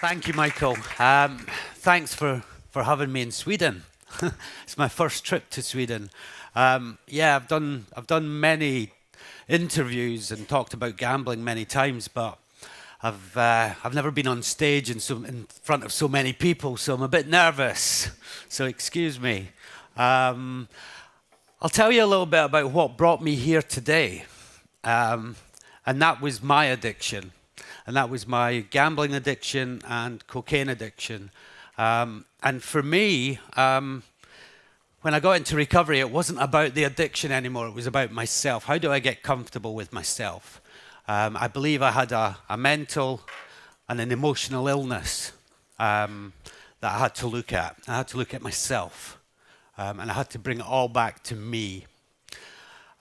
Thank you, Michael. Thanks for having me in Sweden. It's my first trip to Sweden. Yeah, I've done many interviews and talked about gambling many times, but I've never been on stage in front of so many people, so I'm a bit nervous. So excuse me. I'll tell you a little bit about what brought me here today, and that was my addiction. And that was my gambling addiction and cocaine addiction. And for me, when I got into recovery, it wasn't about the addiction anymore. It was about myself. How do I get comfortable with myself? I believe I had a mental and an emotional illness that I had to look at. I had to look at myself. And I had to bring it all back to me.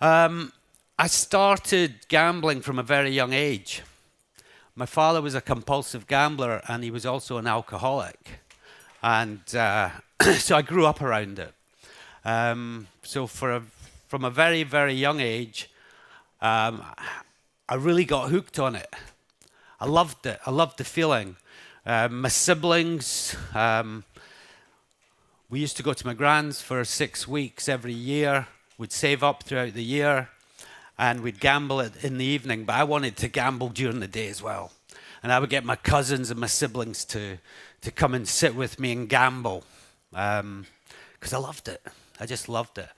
I started gambling from a very young age. My father was a compulsive gambler, and he was also an alcoholic. And so I grew up around it. So from a very, very young age, I really got hooked on it. I loved it. I loved the feeling. My siblings, we used to go to my grand's for 6 weeks every year. We'd save up throughout the year. And we'd gamble it in the evening, but I wanted to gamble during the day as well. And I would get my cousins and my siblings to come and sit with me and gamble, because I loved it. I just loved it.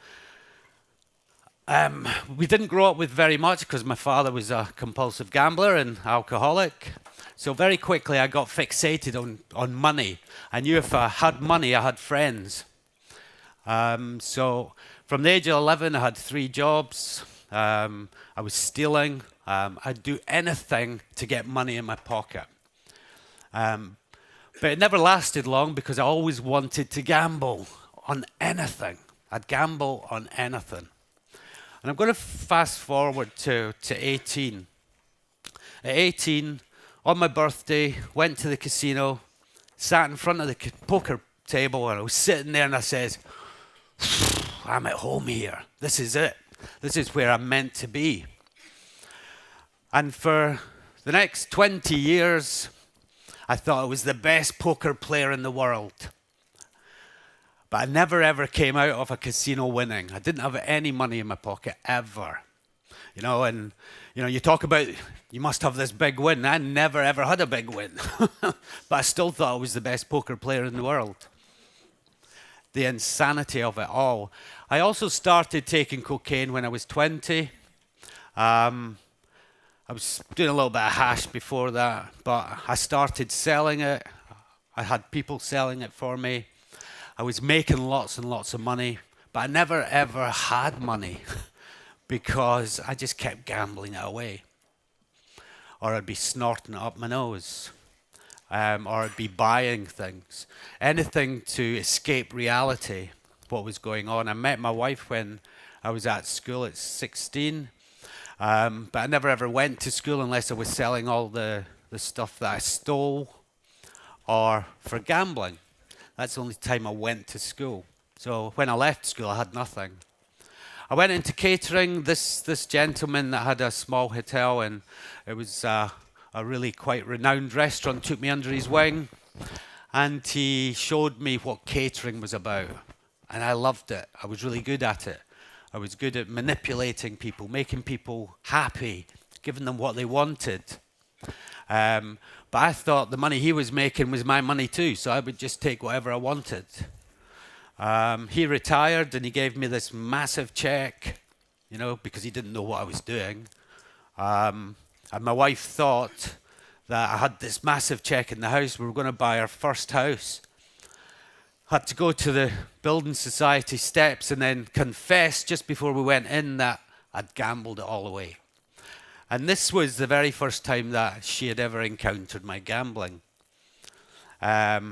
We didn't grow up with very much because my father was a compulsive gambler and alcoholic. So very quickly I got fixated on money. I knew if I had money, I had friends. So from the age of 11, I had 3 jobs. I was stealing. I'd do anything to get money in my pocket. But it never lasted long because I always wanted to gamble on anything. I'd gamble on anything. And I'm going to fast forward to 18. At 18, on my birthday, went to the casino, sat in front of the poker table, and I was sitting there and I said, I'm at home here. This is it. This is where I'm meant to be. And for the next 20 years, I thought I was the best poker player in the world. But I never ever came out of a casino winning. I didn't have any money in my pocket ever. And you talk about you must have this big win. I never ever had a big win. But I still thought I was the best poker player in the world. The insanity of it all. I also started taking cocaine when I was 20. I was doing a little bit of hash before that, but I started selling it. I had people selling it for me. I was making lots and lots of money, but I never ever had money because I just kept gambling it away. Or I'd be snorting it up my nose. Or I'd be buying things. Anything to escape reality, what was going on. I met my wife when I was at school at 16. But I never ever went to school unless I was selling all the stuff that I stole or for gambling. That's the only time I went to school. So when I left school, I had nothing. I went into catering. This gentleman that had a small hotel, and it was a really quite renowned restaurant, took me under his wing, and he showed me what catering was about. And I loved it. I was really good at it. I was good at manipulating people, making people happy, giving them what they wanted. But I thought the money he was making was my money too, so I would just take whatever I wanted. He retired and he gave me this massive check, because he didn't know what I was doing. And my wife thought that I had this massive check in the house. We were going to buy our first house. Had to go to the building society steps and then confess just before we went in that I'd gambled it all away. And this was the very first time that she had ever encountered my gambling. For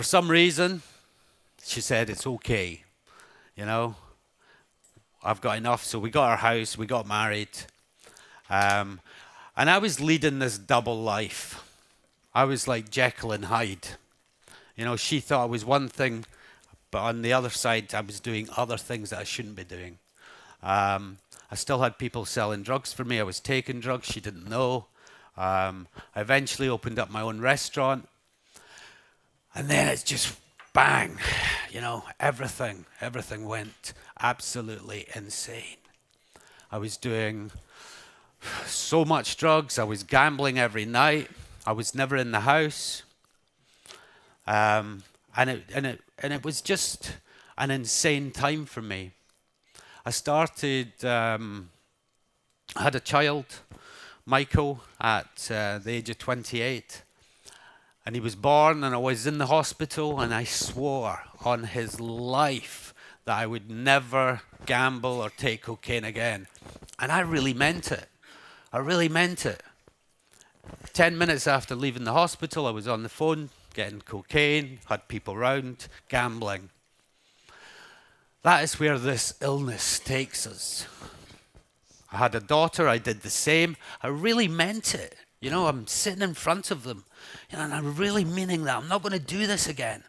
some reason, she said, it's okay. I've got enough. So we got our house, we got married. And I was leading this double life. I was like Jekyll and Hyde. She thought I was one thing, but on the other side, I was doing other things that I shouldn't be doing. I still had people selling drugs for me. I was taking drugs. She didn't know. I eventually opened up my own restaurant. And then it's just bang, everything went absolutely insane. I was doing so much drugs. I was gambling every night. I was never in the house. And it was just an insane time for me. I had a child, Michael, at the age of 28. And he was born, and I was in the hospital, and I swore on his life that I would never gamble or take cocaine again. And I really meant it. I really meant it. 10 minutes after leaving the hospital, I was on the phone getting cocaine, had people round, gambling. That is where this illness takes us. I had a daughter, I did the same. I really meant it. I'm sitting in front of them, and I'm really meaning that. I'm not going to do this again.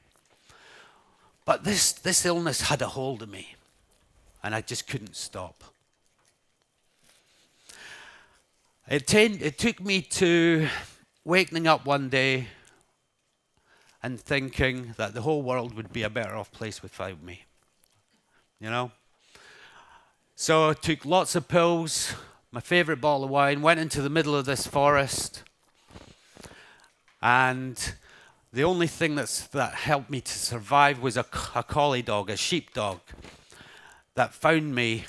But this illness had a hold of me, and I just couldn't stop. It took me to waking up one day and thinking that the whole world would be a better off place without me. So I took lots of pills, my favorite bottle of wine, went into the middle of this forest, and the only thing that helped me to survive was a collie dog, a sheepdog, that found me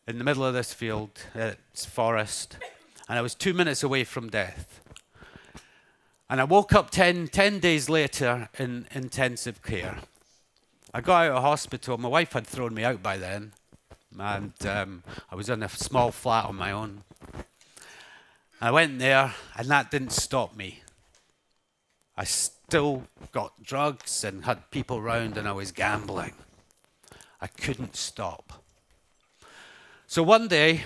in the middle of this forest, and I was 2 minutes away from death. And I woke up 10 days later in intensive care. I got out of hospital. My wife had thrown me out by then, and I was in a small flat on my own. I went there, and that didn't stop me. I still got drugs and had people round, and I was gambling. I couldn't stop. So one day,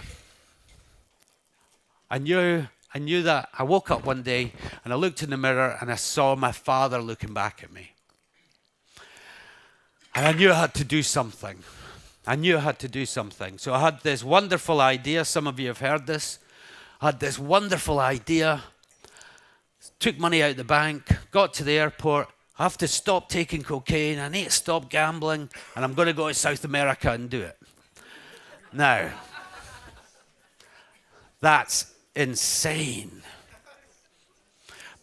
I knew that I woke up one day, and I looked in the mirror, and I saw my father looking back at me. And I knew I had to do something. So I had this wonderful idea. Some of you have heard this. I had this wonderful idea. Took money out of the bank. Got to the airport. I have to stop taking cocaine. I need to stop gambling. And I'm going to go to South America and do it. Now, that's insane.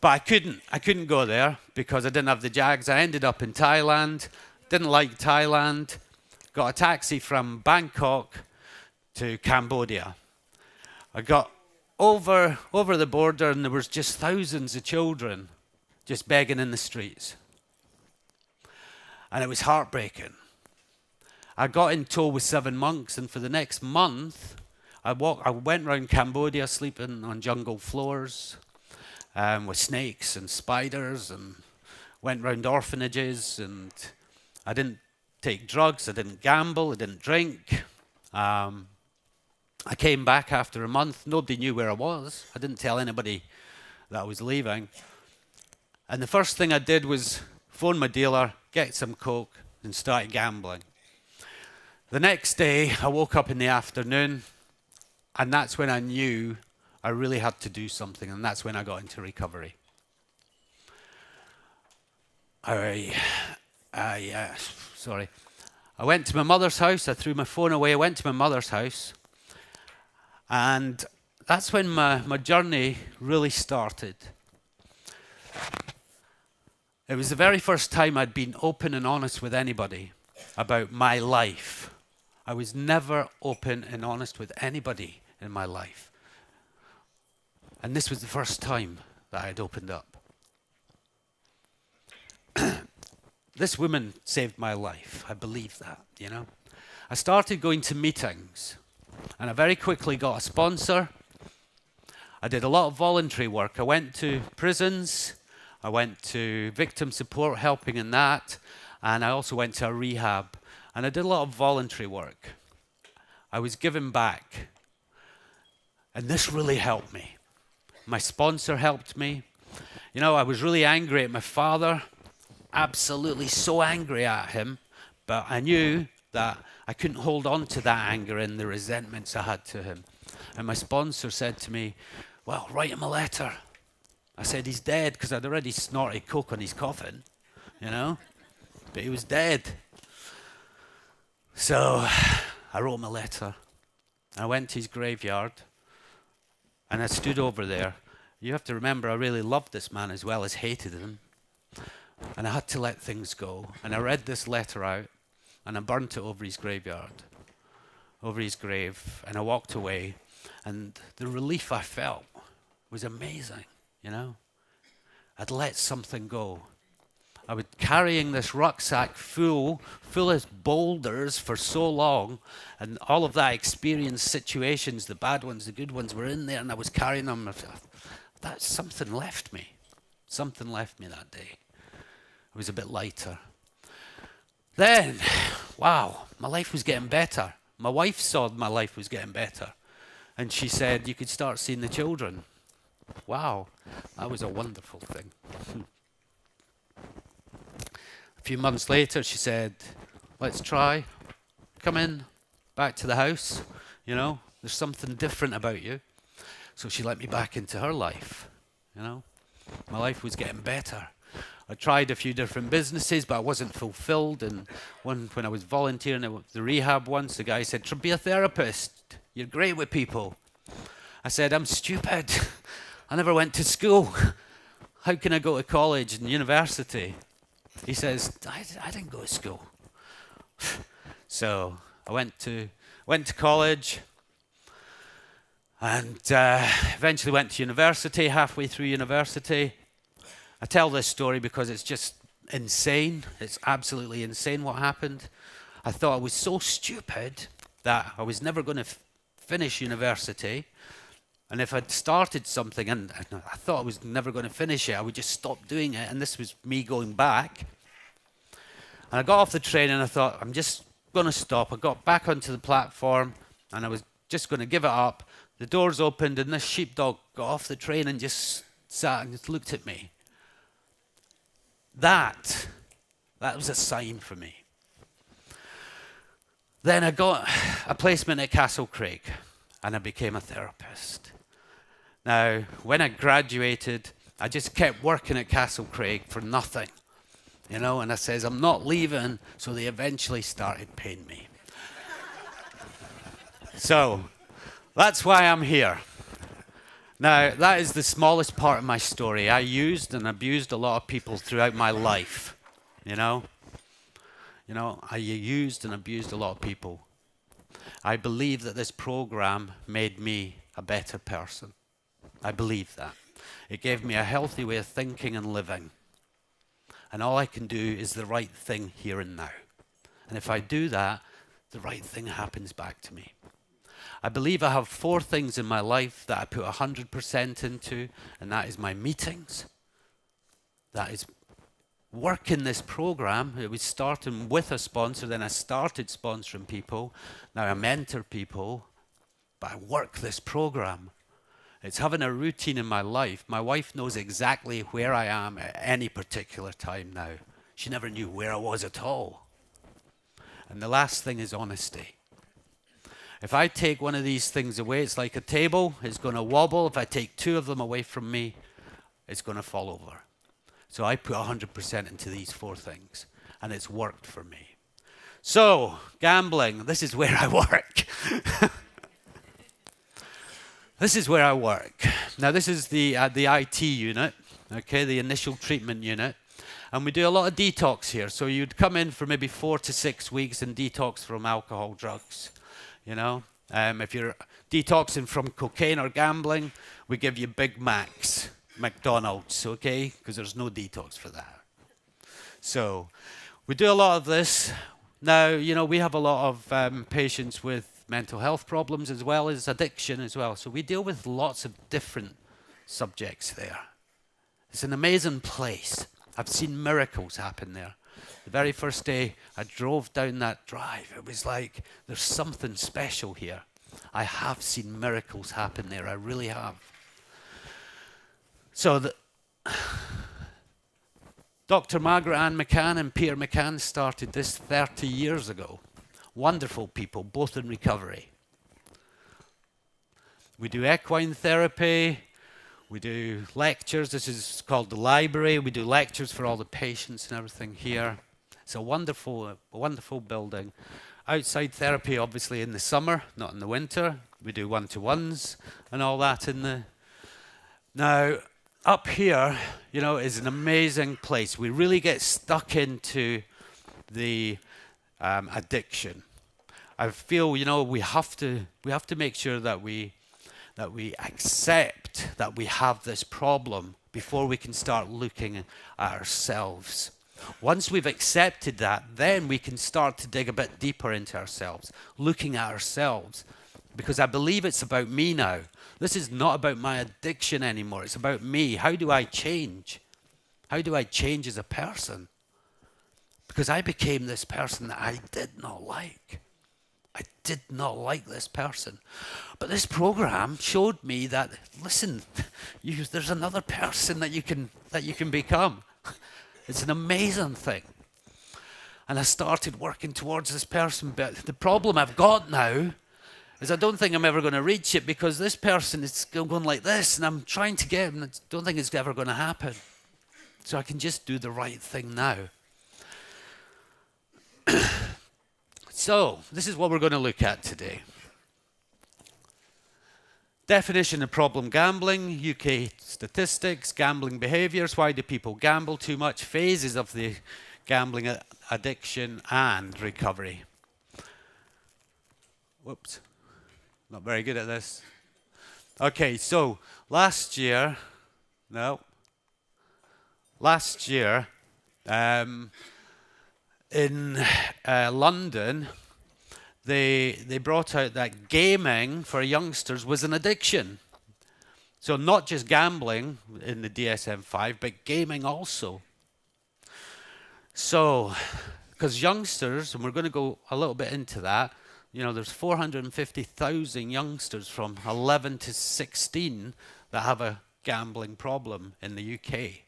But I couldn't go there because I didn't have the Jags. I ended up in Thailand. Didn't like Thailand. Got a taxi from Bangkok to Cambodia. I got over the border, and there was just thousands of children just begging in the streets. And it was heartbreaking. I got in tow with 7 monks, and for the next month, I went around Cambodia sleeping on jungle floors with snakes and spiders, and went around orphanages, and I didn't take drugs, I didn't gamble, I didn't drink. I came back after a month. Nobody knew where I was. I didn't tell anybody that I was leaving. And the first thing I did was phone my dealer, get some coke, and start gambling. The next day, I woke up in the afternoon, and that's when I knew I really had to do something, and that's when I got into recovery. I went to my mother's house. I threw my phone away. I went to my mother's house. And that's when my journey really started. It was the very first time I'd been open and honest with anybody about my life. I was never open and honest with anybody in my life. And this was the first time that I'd opened up. This woman saved my life. I believe that, I started going to meetings, and I very quickly got a sponsor. I did a lot of voluntary work. I went to prisons. I went to victim support, helping in that. And I also went to a rehab. And I did a lot of voluntary work. I was giving back. And this really helped me. My sponsor helped me. I was really angry at my father. Absolutely so angry at him, but I knew that I couldn't hold on to that anger and the resentments I had to him. And my sponsor said to me, Well, write him a letter. I said, he's dead, because I'd already snorted coke on his coffin, you know, but he was dead. So I wrote him a letter. I went to his graveyard, and I stood over there. You have to remember, I really loved this man as well as hated him. And I had to let things go. And I read this letter out, and I burnt it over his graveyard, over his grave, and I walked away. And the relief I felt was amazing, you know. I'd let something go. I was carrying this rucksack full of boulders for so long, and all of that experience situations, the bad ones, the good ones, were in there, and I was carrying them. That something left me. Something left me that day. It was a bit lighter. Then, wow, my life was getting better. My wife saw my life was getting better, and she said, you could start seeing the children. Wow, that was a wonderful thing. A few months later, she said, let's try. Come in, back to the house. You know, there's something different about you. So she let me back into her life. You know, my life was getting better. I tried a few different businesses, but I wasn't fulfilled. And when I was volunteering at the rehab once, the guy said, be a therapist. You're great with people. I said, I'm stupid. I never went to school. How can I go to college and university? He says, I didn't go to school. So I went to college, and eventually went to university. Halfway through university, I tell this story because it's just insane. It's absolutely insane what happened. I thought I was so stupid that I was never going to finish university. And if I'd started something and I thought I was never going to finish it, I would just stop doing it. And this was me going back. And I got off the train and I thought, I'm just going to stop. I got back onto the platform and I was just going to give it up. The doors opened and this sheepdog got off the train and just sat and just looked at me. That was a sign for me. Then I got a placement at Castlecraig and I became a therapist. Now, when I graduated, I just kept working at Castlecraig for nothing, you know, and I says, I'm not leaving, so they eventually started paying me. So, that's why I'm here. Now, that is the smallest part of my story. I used and abused a lot of people throughout my life, you know. I used and abused a lot of people. I believe that this program made me a better person. I believe that. It gave me a healthy way of thinking and living. And all I can do is the right thing here and now. And if I do that, the right thing happens back to me. I believe I have 4 things in my life that I put 100% into, and that is my meetings. That is working this program. It was starting with a sponsor, then I started sponsoring people. Now I mentor people, but I work this program. It's having a routine in my life. My wife knows exactly where I am at any particular time now. She never knew where I was at all. And the last thing is honesty. If I take one of these things away, it's like a table, it's going to wobble. If I take 2 of them away from me, it's going to fall over. So I put 100% into these 4 things, and it's worked for me. So, gambling, this is where I work. This is where I work. Now, this is the IT unit, okay, the initial treatment unit. And we do a lot of detox here. So you'd come in for maybe 4 to 6 weeks and detox from alcohol, drugs, you know. If you're detoxing from cocaine or gambling, we give you Big Macs, McDonald's, okay, because there's no detox for that. So we do a lot of this. Now, you know, we have a lot of patients with mental health problems as well as addiction as well. So we deal with lots of different subjects there. It's an amazing place. I've seen miracles happen there. The very first day I drove down that drive, it was like, there's something special here. I have seen miracles happen there. I really have. So Dr. Margaret Ann McCann and Peter McCann started this 30 years ago. Wonderful people, both in recovery. We do equine therapy, We do lectures. This is called the library. We do lectures for all the patients and everything here. It's a wonderful building. Outside therapy, obviously, in the summer, not in the winter. We do one-to-ones and all that in the... Now, up here, you know, is an amazing place. We really get stuck into the addiction. I feel, you know, we have to make sure that we accept that we have this problem before we can start looking at ourselves. Once we've accepted that, then we can start to dig a bit deeper into ourselves, looking at ourselves, because I believe it's about me now. This is not about my addiction anymore. It's about me. How do I change? How do I change as a person? Because I became this person that I did not like. I did not like this person. But this program showed me that, listen, there's another person that you can become. It's an amazing thing. And I started working towards this person. But the problem I've got now is I don't think I'm ever going to reach it, because this person is going like this, and I'm trying to get him, and I don't think it's ever going to happen. So I can just do the right thing now. So, this is what we're going to look at today. Definition of problem gambling, UK statistics, gambling behaviours, why do people gamble too much, phases of the gambling addiction, and recovery. Whoops, not very good at this. Okay, so last year, in London, they brought out that gaming for youngsters was an addiction. So not just gambling in the DSM-5, but gaming also. So, because youngsters, and we're going to go a little bit into that, you know, there's 450,000 youngsters from 11 to 16 that have a gambling problem in the UK.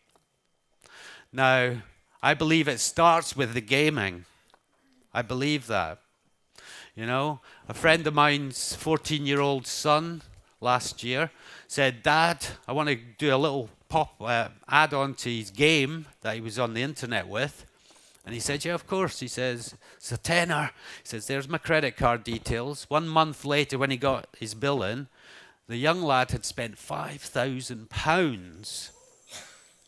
Now, I believe it starts with the gaming. I believe that. You know, a friend of mine's 14-year-old son last year said, "Dad, I want to do a little add-on to his game that he was on the internet with." And he said, "Yeah, of course." He says, "It's a tenner." He says, "There's my credit card details." 1 month later, when he got his bill in, the young lad had spent £5,000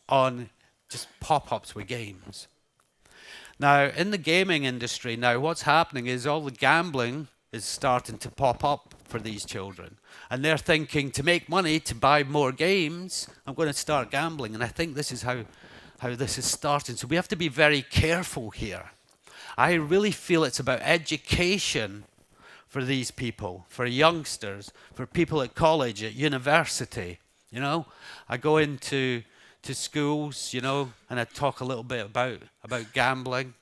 on just pop-ups with games. Now, in the gaming industry now, what's happening is all the gambling is starting to pop up for these children. And they're thinking, to make money, to buy more games, I'm going to start gambling. And I think this is how this is starting. So we have to be very careful here. I really feel it's about education for these people, for youngsters, for people at college, at university. You know, I go into schools, you know, and I talk a little bit about gambling.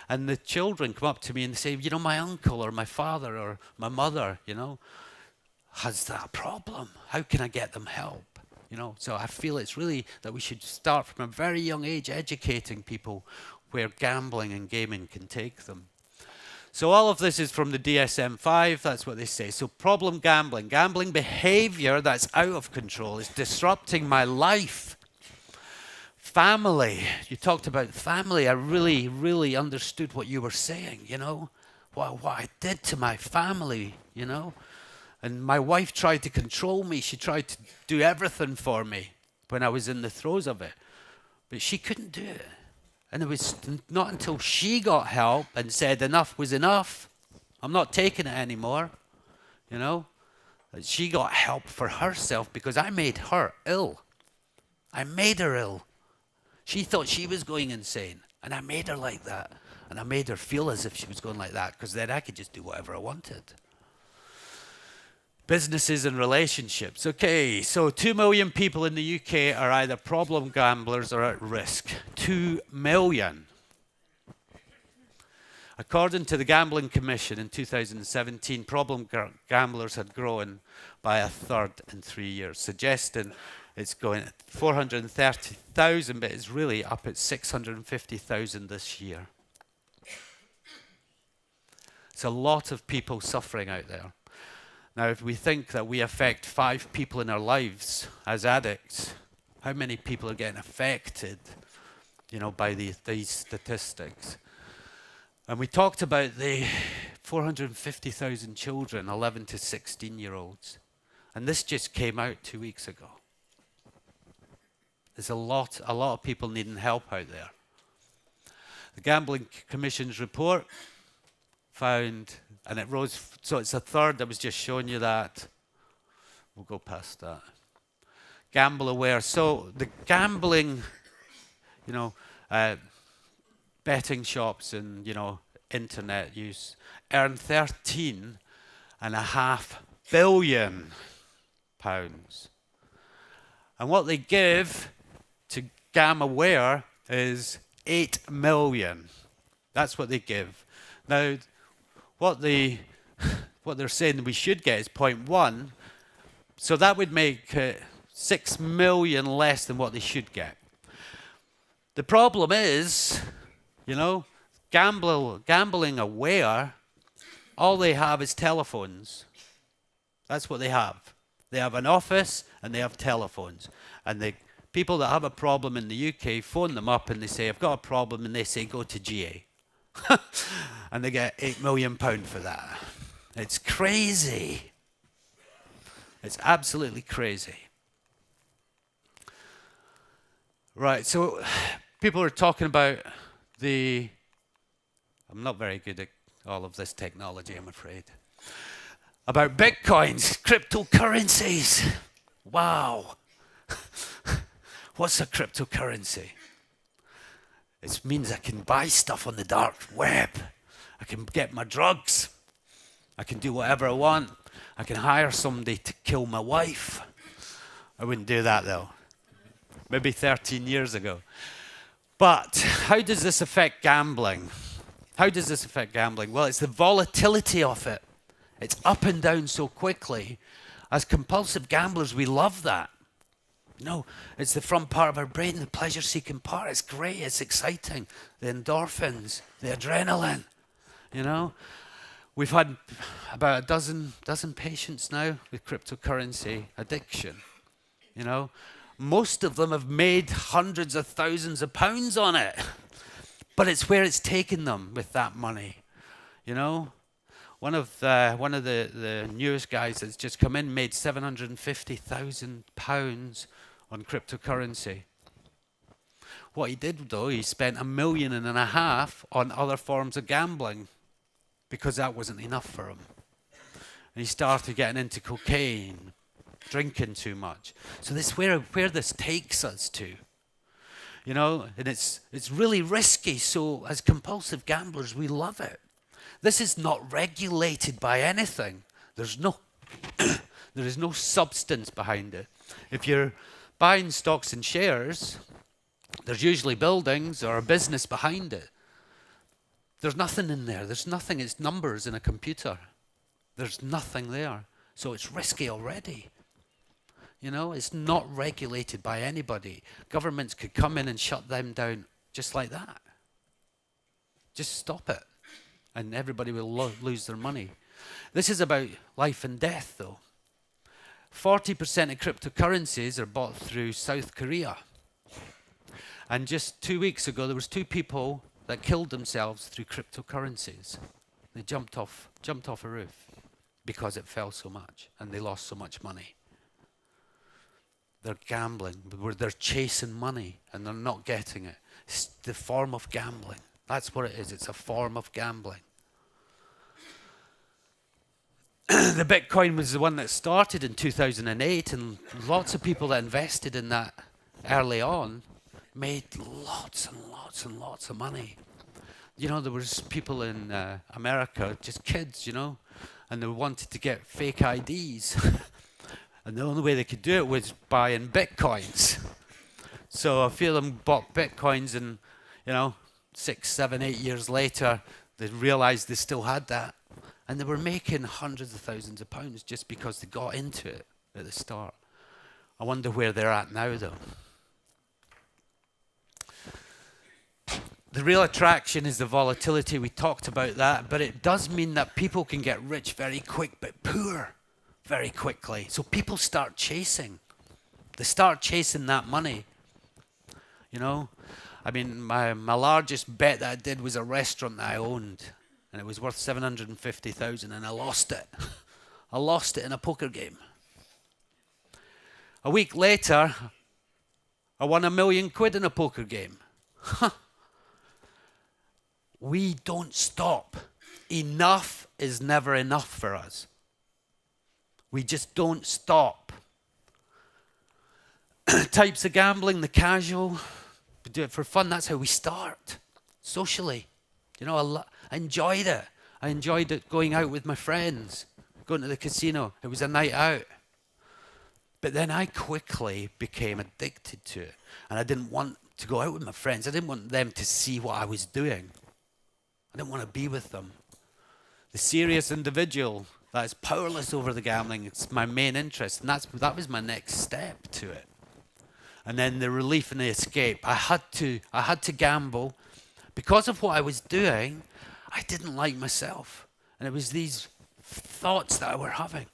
And the children come up to me and say, you know, my uncle or my father or my mother, you know, has that problem. How can I get them help? You know, so I feel it's really that we should start from a very young age educating people where gambling and gaming can take them. So all of this is from the DSM-5, that's what they say. So problem gambling behavior that's out of control, is disrupting my life. Family, you talked about family. I really, really understood what you were saying, you know, what I did to my family, you know. And my wife tried to control me. She tried to do everything for me when I was in the throes of it. But she couldn't do it. And it was not until she got help and said enough was enough, I'm not taking it anymore, you know, that she got help for herself, because I made her ill. I made her ill. She thought she was going insane, and I made her like that. And I made her feel as if she was going like that, because then I could just do whatever I wanted. Businesses and relationships. Okay, so 2 million people in the UK are either problem gamblers or at risk. 2 million. According to the Gambling Commission in 2017, problem gamblers had grown by 1/3 in 3 years, suggesting it's going at 430,000, but it's really up at 650,000 this year. It's a lot of people suffering out there. Now, if we think that we affect 5 people in our lives as addicts, how many people are getting affected, by these statistics? And we talked about the 450,000 children, 11 to 16-year-olds. And this just came out 2 weeks ago. There's a lot of people needing help out there. The Gambling Commission's report found, and it rose, so it's a third. I was just showing you that. We'll go past that. Gamble aware. So the gambling, betting shops and, internet use earn £13.5 billion. And what they give to GamAware is 8 million. That's what they give. Now, what they're saying we should get is 0.1. So that would make 6 million less than what they should get. The problem is, gambling aware, all they have is telephones. That's what they have. They have an office and they have telephones. And the people that have a problem in the UK phone them up and they say, I've got a problem, and they say, go to GA. And they get £8 million for that. It's crazy. It's absolutely crazy. Right, so people are talking about I'm not very good at all of this technology, I'm afraid. About bitcoins, cryptocurrencies. Wow. What's a cryptocurrency? It means I can buy stuff on the dark web. I can get my drugs. I can do whatever I want. I can hire somebody to kill my wife. I wouldn't do that though. Maybe 13 years ago. But how does this affect gambling? How does this affect gambling? Well, it's the volatility of it. It's up and down so quickly. As compulsive gamblers, we love that. It's the front part of our brain, the pleasure-seeking part. It's great, it's exciting. The endorphins, the adrenaline, We've had about a dozen patients now with cryptocurrency addiction, Most of them have made hundreds of thousands of pounds on it. But it's where it's taken them with that money, One of the newest guys that's just come in made £750,000 on cryptocurrency. What he did though, he spent £1.5 million on other forms of gambling because that wasn't enough for him. And he started getting into cocaine, drinking too much. So this is where this takes us to. And it's really risky. So as compulsive gamblers, we love it. This is not regulated by anything. There is no substance behind it. If you're buying stocks and shares, there's usually buildings or a business behind it. There's nothing in there. There's nothing. It's numbers in a computer. There's nothing there. So it's risky already. It's not regulated by anybody. Governments could come in and shut them down just like that. Just stop it. And everybody will lose their money. This is about life and death, though. 40% of cryptocurrencies are bought through South Korea. And just 2 weeks ago, there was 2 people that killed themselves through cryptocurrencies. They jumped off a roof because it fell so much, and they lost so much money. They're gambling, they're chasing money, and they're not getting it. It's the form of gambling. That's what it is. It's a form of gambling. The Bitcoin was the one that started in 2008, and lots of people that invested in that early on made lots and lots and lots of money. There was people in America, just kids, and they wanted to get fake IDs. And the only way they could do it was buying Bitcoins. So a few of them bought Bitcoins and, 6, 7, 8 years later, they realized they still had that. And they were making hundreds of thousands of pounds just because they got into it at the start. I wonder where they're at now, though. The real attraction is the volatility. We talked about that. But it does mean that people can get rich very quick, but poor very quickly. So people start chasing. They start chasing that money. You know, I mean, my largest bet that I did was a restaurant that I owned, and it was worth 750,000, and I lost it. I lost it in a poker game. A week later, I won £1 million in a poker game. We don't stop. Enough is never enough for us. We just don't stop. Types of gambling, the casual, we do it for fun. That's how we start, socially. You know, I enjoyed it. I enjoyed it going out with my friends, going to the casino. It was a night out. But then I quickly became addicted to it. And I didn't want to go out with my friends. I didn't want them to see what I was doing. I didn't want to be with them. The serious individual that is powerless over the gambling, it's my main interest. And that was my next step to it. And then the relief and the escape. I had to gamble. Because of what I was doing, I didn't like myself. And it was these thoughts that I were having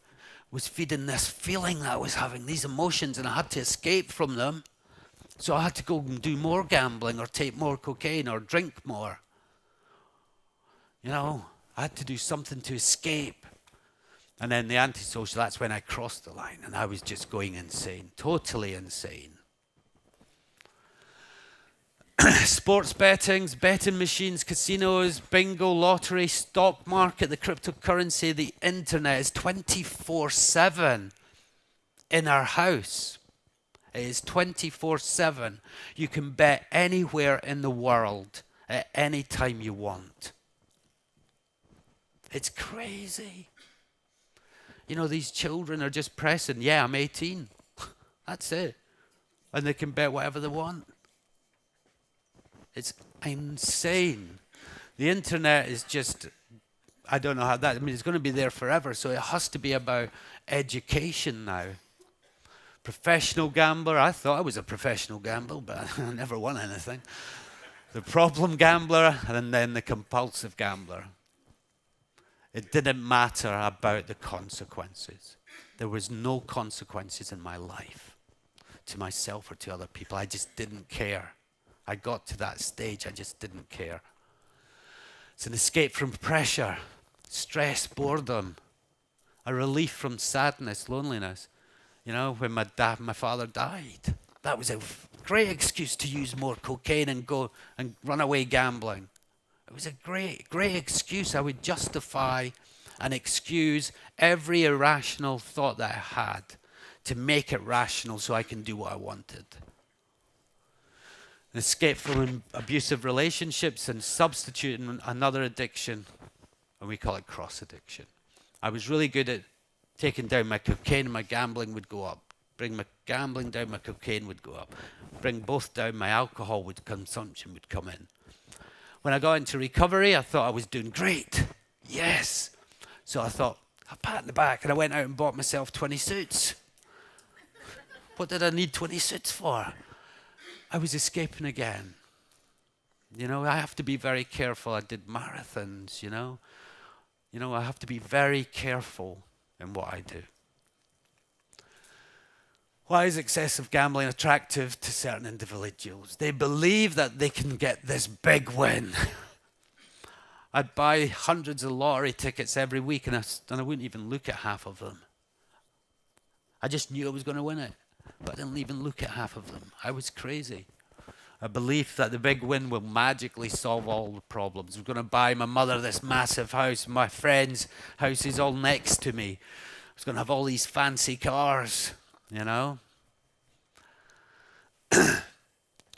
was feeding this feeling that I was having, these emotions, and I had to escape from them. So I had to go and do more gambling or take more cocaine or drink more. You know, I had to do something to escape. And then the antisocial, that's when I crossed the line and I was just going insane, totally insane. Sports bettings, betting machines, casinos, bingo, lottery, stock market, the cryptocurrency, the internet is 24/7 in our house. It is 24/7. You can bet anywhere in the world at any time you want. It's crazy. You know, these children are just pressing, yeah, I'm 18. That's it. And they can bet whatever they want. It's insane. The internet is just, I don't know how that, I mean, it's going to be there forever, so it has to be about education now. Professional gambler, I thought I was a professional gambler, but I never won anything. The problem gambler, and then the compulsive gambler. It didn't matter about the consequences. There was no consequences in my life, to myself or to other people. I just didn't care. I got to that stage, I just didn't care. It's an escape from pressure, stress, boredom, a relief from sadness, loneliness. You know, when my father died, that was a great excuse to use more cocaine and go and run away gambling. It was a great excuse. I would justify and excuse every irrational thought that I had to make it rational so I can do what I wanted. An escape from abusive relationships and substituting another addiction, and we call it cross addiction. I was really good at taking down my cocaine and my gambling would go up. Bring my gambling down, my cocaine would go up. Bring both down, my alcohol consumption would come in. When I got into recovery, I thought I was doing great. Yes. So I thought, a pat in the back, and I went out and bought myself 20 suits. What did I need 20 suits for? I was escaping again. You know, I have to be very careful. I did marathons, you know. You know, I have to be very careful in what I do. Why is excessive gambling attractive to certain individuals? They believe that they can get this big win. I'd buy hundreds of lottery tickets every week and I wouldn't even look at half of them. I just knew I was going to win it, but I didn't even look at half of them. I was crazy. A belief that the big win will magically solve all the problems. I'm going to buy my mother this massive house. My friend's house is all next to me. I was going to have all these fancy cars, you know.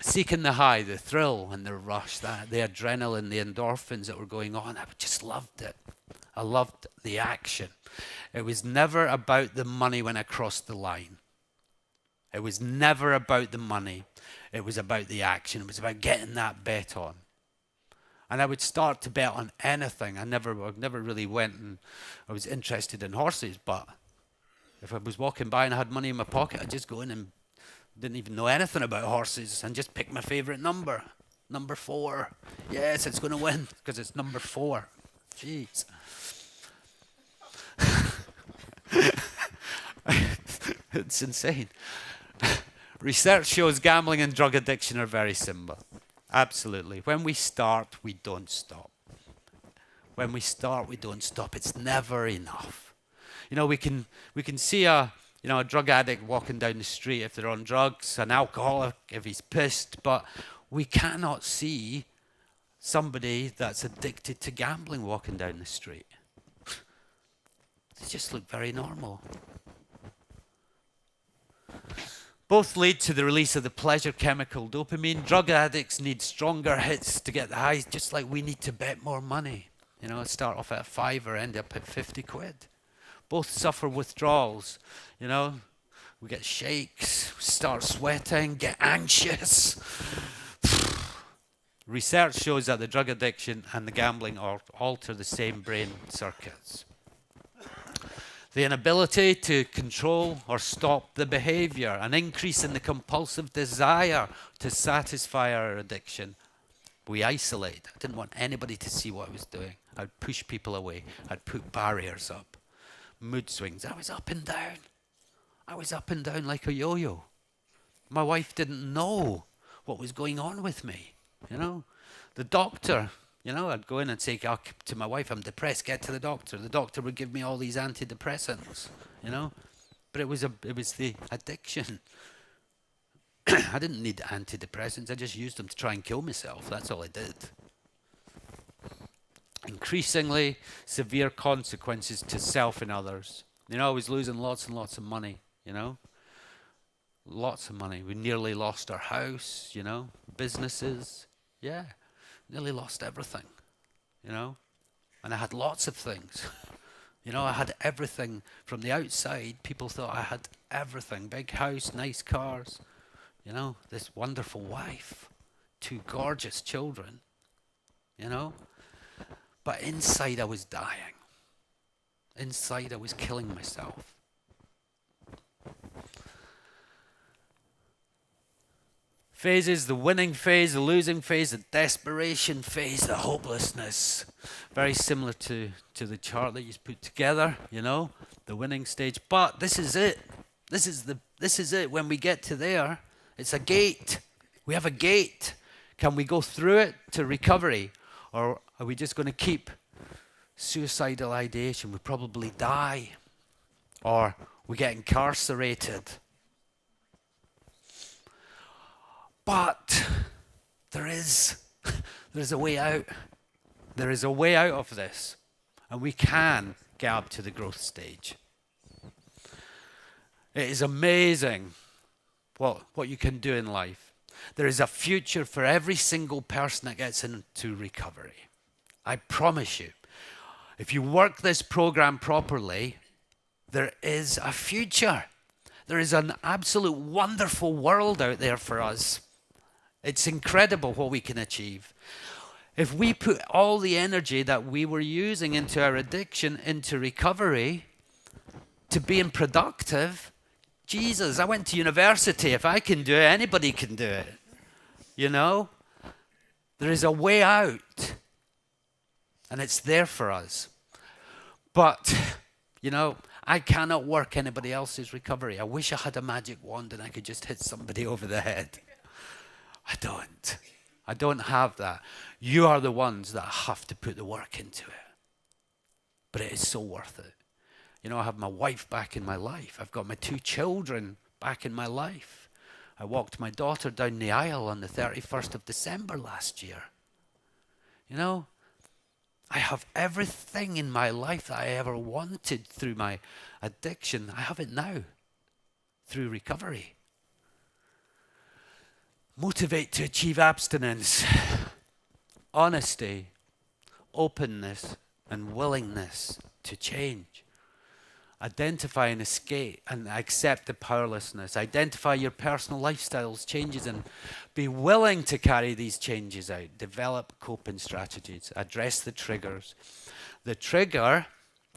Seeking the high, the thrill and the rush, the adrenaline, the endorphins that were going on. I just loved it. I loved the action. It was never about the money when I crossed the line. It was never about the money. It was about the action. It was about getting that bet on. And I would start to bet on anything. I never really went and I was interested in horses, but if I was walking by and I had money in my pocket, I'd just go in and didn't even know anything about horses and just pick my favorite number. Number 4. Yes, it's going to win because it's number 4. Jeez. It's insane. Research shows gambling and drug addiction are very similar. Absolutely. When we start, we don't stop. When we start, we don't stop. It's never enough. We can see a drug addict walking down the street if they're on drugs, an alcoholic if he's pissed, but we cannot see somebody that's addicted to gambling walking down the street. They just look very normal. Both lead to the release of the pleasure chemical dopamine. Drug addicts need stronger hits to get the highs, just like we need to bet more money. Start off at a £5, end up at 50 quid. Both suffer withdrawals. We get shakes, start sweating, get anxious. Research shows that the drug addiction and the gambling alter the same brain circuits. The inability to control or stop the behavior, an increase in the compulsive desire to satisfy our addiction. We isolate. I didn't want anybody to see what I was doing. I'd push people away. I'd put barriers up. Mood swings. I was up and down. I was up and down like a yo-yo. My wife didn't know what was going on with me. The doctor, I'd go in and say to my wife, I'm depressed, get to the doctor. The doctor would give me all these antidepressants, But it was the addiction. I didn't need antidepressants. I just used them to try and kill myself. That's all I did. Increasingly severe consequences to self and others. I was losing lots and lots of money, Lots of money. We nearly lost our house, businesses. Yeah, nearly lost everything, And I had lots of things. I had everything from the outside. People thought I had everything. Big house, nice cars. This wonderful wife, 2 gorgeous children, But inside I was dying. Inside I was killing myself. Phases: the winning phase, the losing phase, the desperation phase, the hopelessness. Very similar to the chart that you put together, the winning stage. But this is it. This is it. When we get to there, it's a gate. We have a gate. Can we go through it to recovery? Or are we just going to keep suicidal ideation? We probably die. Or we get incarcerated. But there's a way out. There is a way out of this. And we can get up to the growth stage. It is amazing what you can do in life. There is a future for every single person that gets into recovery. I promise you. If you work this program properly, there is a future. There is an absolute wonderful world out there for us. It's incredible what we can achieve. If we put all the energy that we were using into our addiction into recovery to being productive, Jesus, I went to university. If I can do it, anybody can do it. There is a way out. And it's there for us. But, I cannot work anybody else's recovery. I wish I had a magic wand and I could just hit somebody over the head. I don't. I don't have that. You are the ones that have to put the work into it. But it is so worth it. I have my wife back in my life. I've got my 2 children back in my life. I walked my daughter down the aisle on the 31st of December last year. I have everything in my life that I ever wanted through my addiction. I have it now through recovery. Motivate to achieve abstinence, honesty, openness, and willingness to change. Identify and escape and accept the powerlessness. Identify your personal lifestyles changes and be willing to carry these changes out. Develop coping strategies. Address the triggers. The trigger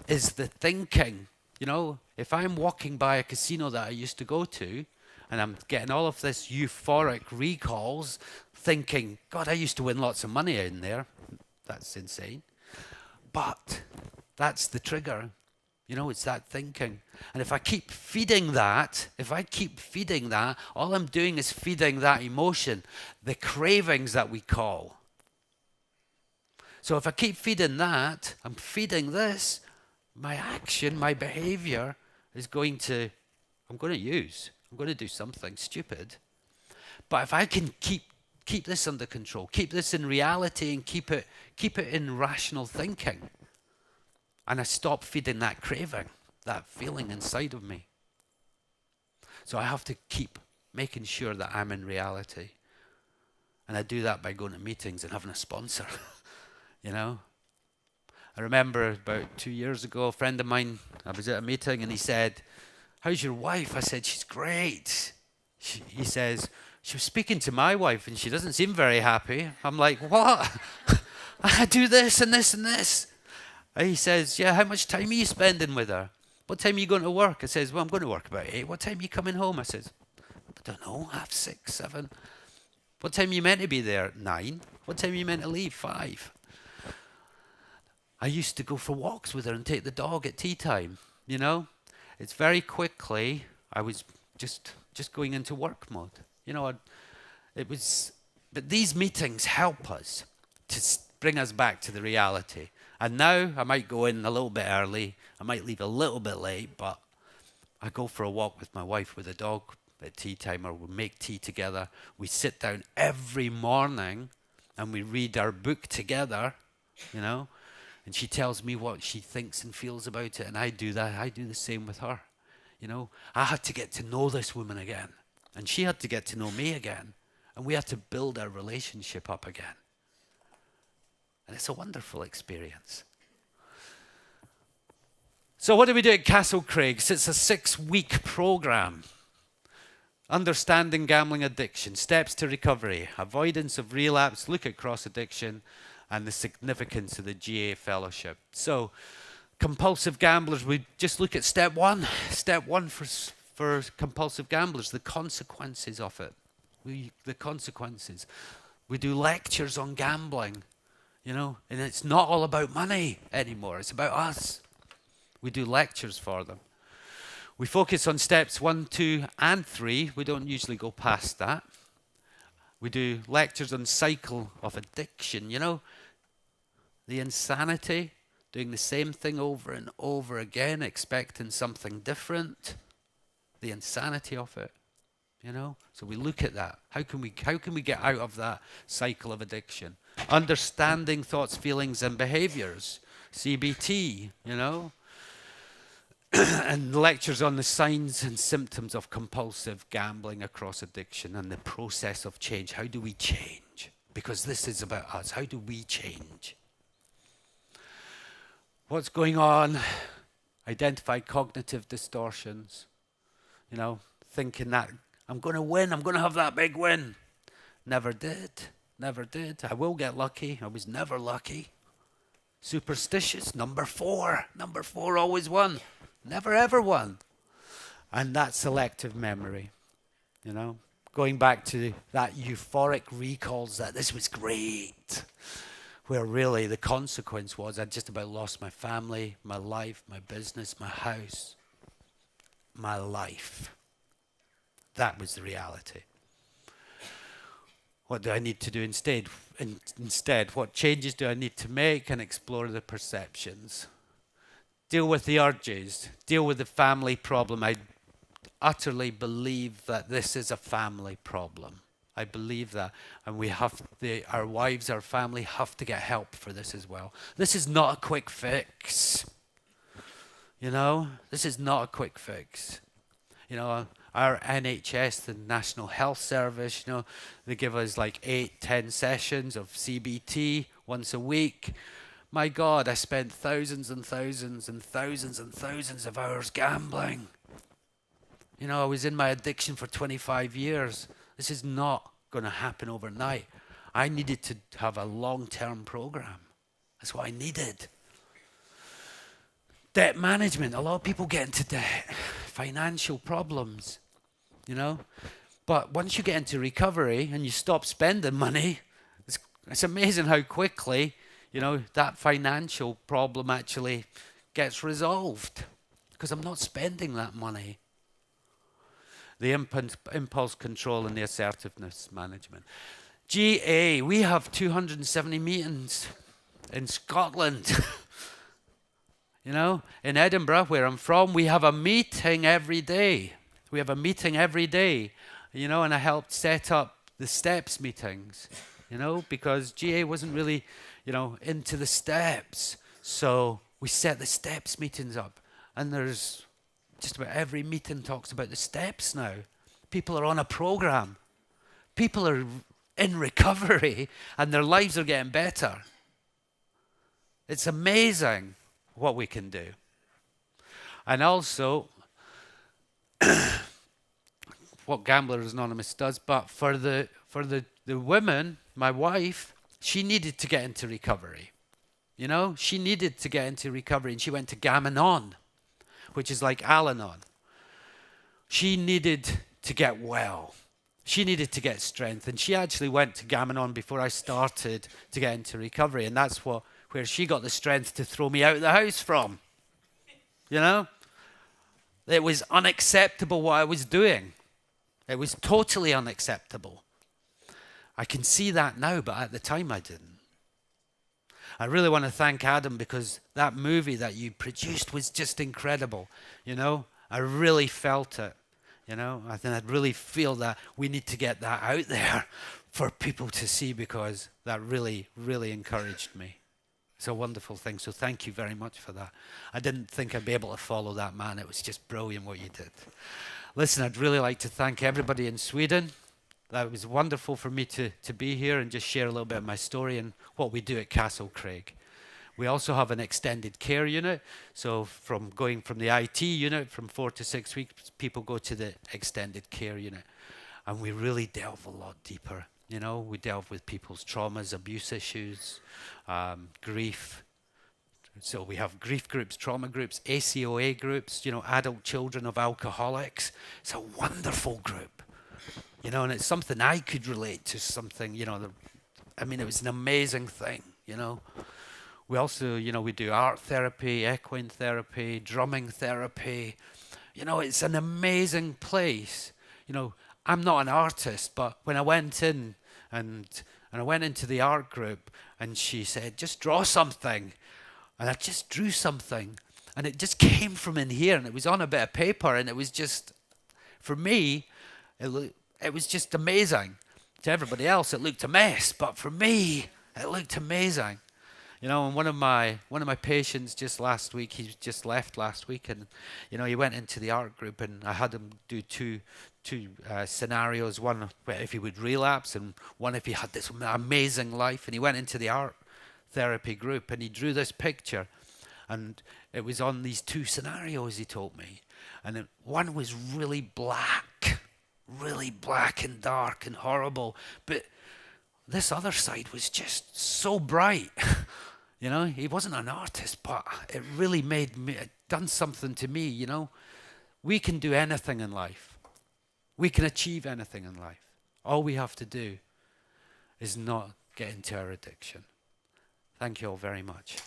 is the thinking. If I'm walking by a casino that I used to go to, and I'm getting all of this euphoric recalls, thinking, God, I used to win lots of money in there. That's insane. But that's the trigger. It's that thinking. And if I keep feeding that, all I'm doing is feeding that emotion, the cravings that we call. So if I keep feeding that, I'm feeding this, my action, my behavior is I'm going to do something stupid. But if I can keep this under control, keep this in reality, and keep it in rational thinking, and I stop feeding that craving, that feeling inside of me. So I have to keep making sure that I'm in reality. And I do that by going to meetings and having a sponsor. I remember about 2 years ago, a friend of mine, I was at a meeting and he said, "How's your wife?" I said, "She's great." He says, "She was speaking to my wife and she doesn't seem very happy." I'm like, "What?" "I do this and this and this." He says, "Yeah, how much time are you spending with her? What time are you going to work?" I says, "Well, I'm going to work about 8. What time are you coming home?" I says, "I don't know, 6:30, 7. What time are you meant to be there? 9. What time are you meant to leave? 5. I used to go for walks with her and take the dog at tea time, It's very quickly, I was just going into work mode. But these meetings help us to bring us back to the reality. And now I might go in a little bit early, I might leave a little bit late, but I go for a walk with my wife with the dog at tea time, or we make tea together. We sit down every morning and we read our book together, and she tells me what she thinks and feels about it, and I do that. I do the same with her. I had to get to know this woman again, and she had to get to know me again, and we had to build our relationship up again. And it's a wonderful experience. So what do we do at Castle Craigs? It's a 6-week program. Understanding gambling addiction, steps to recovery, avoidance of relapse, look at cross addiction, and the significance of the GA fellowship. So compulsive gamblers, we just look at step one. Step one for compulsive gamblers, the consequences of it. The consequences. We do lectures on gambling. And it's not all about money anymore. It's about us. We do lectures for them. We focus on steps 1, 2, and 3. We don't usually go past that. We do lectures on cycle of addiction, the insanity, doing the same thing over and over again, expecting something different, the insanity of it, So we look at that. How can we get out of that cycle of addiction? Understanding thoughts, feelings, and behaviors, CBT, and lectures on the signs and symptoms of compulsive gambling across addiction and the process of change. How do we change? Because this is about us. How do we change? What's going on? Identify cognitive distortions. Thinking that I'm going to win. I'm going to have that big win. Never did. I will get lucky. I was never lucky. Superstitious. Number 4 always won. Never ever won. And that selective memory. Going back to that euphoric recalls that this was great. Where really the consequence was I just about lost my family, my life, my business, my house, my life. That was the reality. What do I need to do instead? What changes do I need to make and explore the perceptions? Deal with the urges. Deal with the family problem. I utterly believe that this is a family problem. I believe that. And our wives, our family have to get help for this as well. This is not a quick fix. This is not a quick fix. Our NHS, the National Health Service, they give us like 8-10 sessions of CBT once a week. My God, I spent thousands and thousands and thousands and thousands of hours gambling. I was in my addiction for 25 years. This is not going to happen overnight. I needed to have a long-term program. That's what I needed. Debt management. A lot of people get into debt. Financial problems, But once you get into recovery and you stop spending money, it's amazing how quickly, that financial problem actually gets resolved. because I'm not spending that money. The impulse control and the assertiveness management. GA, we have 270 meetings in Scotland. You know, in Edinburgh, where I'm from, we have a meeting every day. We have a meeting every day, you know, and I helped set up the steps meetings, you know, because GA wasn't really, you know, into the steps. So we set the steps meetings up, and there's just about every meeting talks about the steps now. People are on a program. People are in recovery, and their lives are getting better. It's amazing what we can do. And also, what Gamblers Anonymous does, but for the woman, my wife, she needed to get into recovery. You know, she needed to get into recovery, and she went to Gam-Anon, which is like Al-Anon. She needed to get well. She needed to get strength, and she actually went to Gam-Anon before I started to get into recovery, and that's where she got the strength to throw me out of the house from. You know? It was unacceptable what I was doing. It was totally unacceptable. I can see that now, but at the time I didn't. I really want to thank Adam, because that movie that you produced was just incredible. You know? I really felt it. You know? I think I'd really feel that we need to get that out there for people to see, because that really, really encouraged me. It's a wonderful thing, so thank you very much for that. I didn't think I'd be able to follow that, man. It was just brilliant what you did. Listen, I'd really like to thank everybody in Sweden. That was wonderful for me to be here and just share a little bit of my story and what we do at Castle Craig. We also have an extended care unit, so going from the IT unit, from 4 to 6 weeks, people go to the extended care unit. And we really delve a lot deeper. You know, we delve with people's traumas, abuse issues, grief. So we have grief groups, trauma groups, ACOA groups, you know, adult children of alcoholics. It's a wonderful group, you know, and it's something I could relate to, something, you know, I mean, it was an amazing thing, you know. We also, you know, we do art therapy, equine therapy, drumming therapy. You know, it's an amazing place. You know, I'm not an artist, but when I went in and I went into the art group, and she said, just draw something. And I just drew something, and it just came from in here, and it was on a bit of paper, and it was just, for me, it was just amazing. To everybody else, it looked a mess, but for me, it looked amazing. You know, and one of my patients just last week, he just left last week, and you know, he went into the art group, and I had him do two scenarios, one if he would relapse, and one if he had this amazing life. And he went into the art therapy group, and he drew this picture, and it was on these two scenarios, he told me. And one was really black and dark and horrible, but this other side was just so bright. You know, he wasn't an artist, but it really it done something to me, you know. We can do anything in life. We can achieve anything in life. All we have to do is not get into our addiction. Thank you all very much.